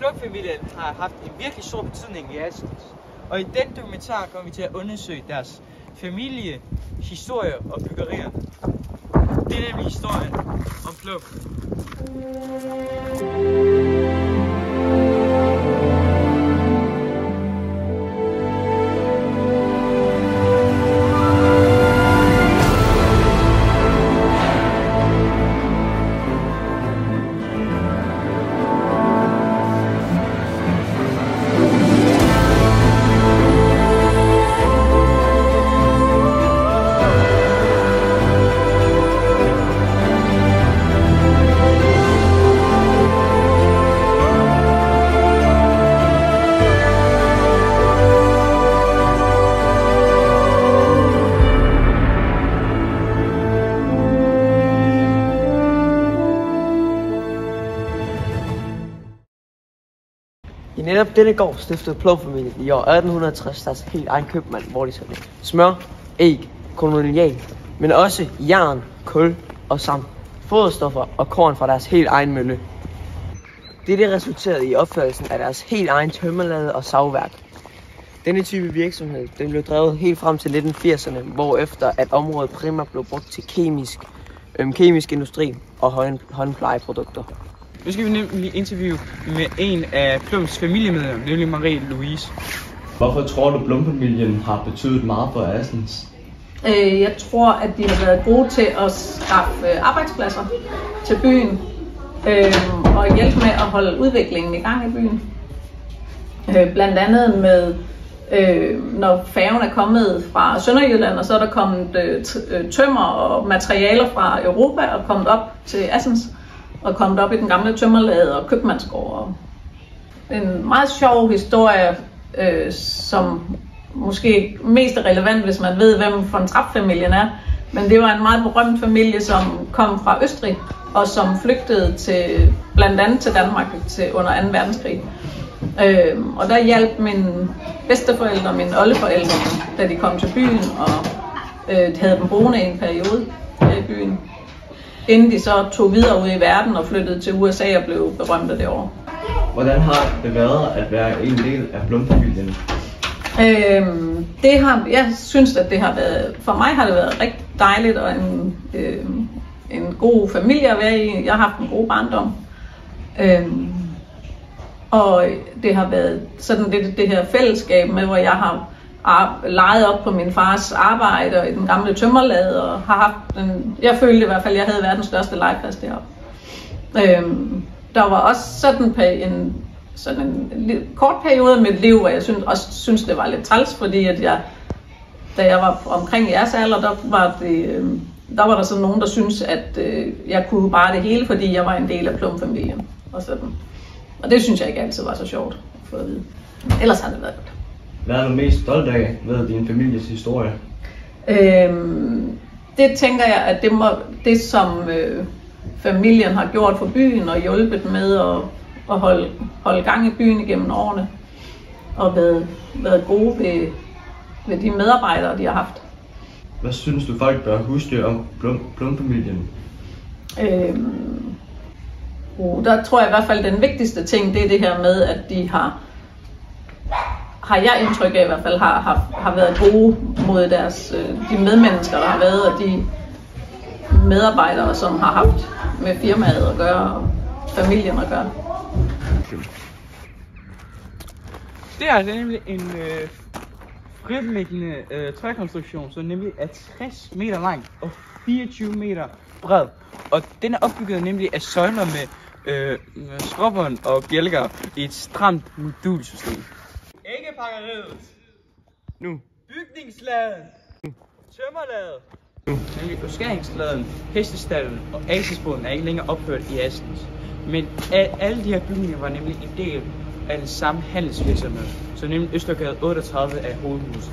Plum-familien har haft en virkelig stor betydning i Assens. Og i den dokumentar kommer vi til at undersøge deres familie, historie og byggerier. Det er nemlig historien om Plum. I netop denne gård stiftede Plum-familien i år 1860 deres helt egen købmand, hvor de solgte smør, æg, kolonial, men også jern, kul og samt foderstoffer og korn fra deres helt egen mølle. Dette resulterede i opførelsen af deres helt egen tømmerlade og savværk. Denne type virksomhed den blev drevet helt frem til 1980'erne, hvorefter at området primært blev brugt til kemisk industri og håndplejeprodukter. Nu skal vi nemlig interviewe med en af Plums familiemedlemmer, nemlig Marie-Louise. Hvorfor tror du, Plum-familien har betydet meget for Assens? Jeg tror, at de har været gode til at skaffe arbejdspladser til byen og hjælpe med at holde udviklingen i gang i byen. Blandt andet med, når færgen er kommet fra Sønderjylland, og så er der kommet tømmer og materialer fra Europa og kommet op til Assens. Og kommet op i den gamle tømmerlade og købmandsgård. En meget sjov historie, som måske mest er relevant, hvis man ved, hvem von Trapp-familien er. Men det var en meget berømt familie, som kom fra Østrig, og som flygtede til, blandt andet til Danmark under 2. verdenskrig. Og der hjalp mine bedsteforældre og mine oldeforældre, da de kom til byen, og havde dem boende i en periode her i byen. Inden de så tog videre ud i verden og flyttede til USA og blev berømte derovre. Hvordan har det været at være en del af Plum-familien? Jeg synes, at det har været, for mig har det været rigtig dejligt og en god familie at være i. Jeg har haft en god barndom. Og det har været sådan det her fællesskab med, hvor jeg har leget op på min fars arbejde og i den gamle tømmerlade og har haft jeg følte i hvert fald, at jeg havde verdens største legeplads deroppe. Der var også sådan en kort periode af mit liv, hvor jeg synes det var lidt træls, fordi at da jeg var omkring jeres alder, der var der sådan nogen, der syntes, at jeg kunne bare det hele, fordi jeg var en del af Plum-familien og sådan. Og det synes jeg ikke altid var så sjovt at få at vide. Ellers har det været godt. Hvad er du mest stolt af ved din families historie? Det tænker jeg, at det som familien har gjort for byen og hjulpet med at holde gang i byen igennem årene. Og været gode ved de medarbejdere, de har haft. Hvad synes du folk bør huske om Plum-familien? Der tror jeg i hvert fald, at den vigtigste ting, det er det her med, at de har jeg indtryk af i hvert fald, har været gode mod de medmennesker, der har været, og de medarbejdere, som har haft med firmaet at gøre, og familien at gøre. Det er altså nemlig en fritliggende trækonstruktion, som nemlig er 60 meter lang og 24 meter bred. Og den er opbygget nemlig af søjler med skråbånd og bjælker i et stramt modulsystem. Æggepakkeriet. Nu. Bygningsladen. Tømmerladet. Nu. Nemlig beskæringsladen, hestestallen og asesboden er ikke længere opført i Assens. Men alle de her bygninger var nemlig en del af den samme handelsvirksomhed, som nemlig Østergade 38 af hovedhuset.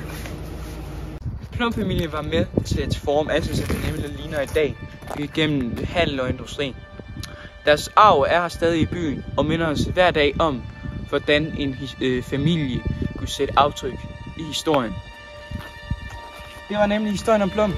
Plum-familien var med til at forme Assens, som det nemlig ligner i dag, gennem handel og industri. Deres arv er her stadig i byen og minder os hver dag om, hvordan en familie kunne sætte aftryk i historien. Det var nemlig historien om Plum.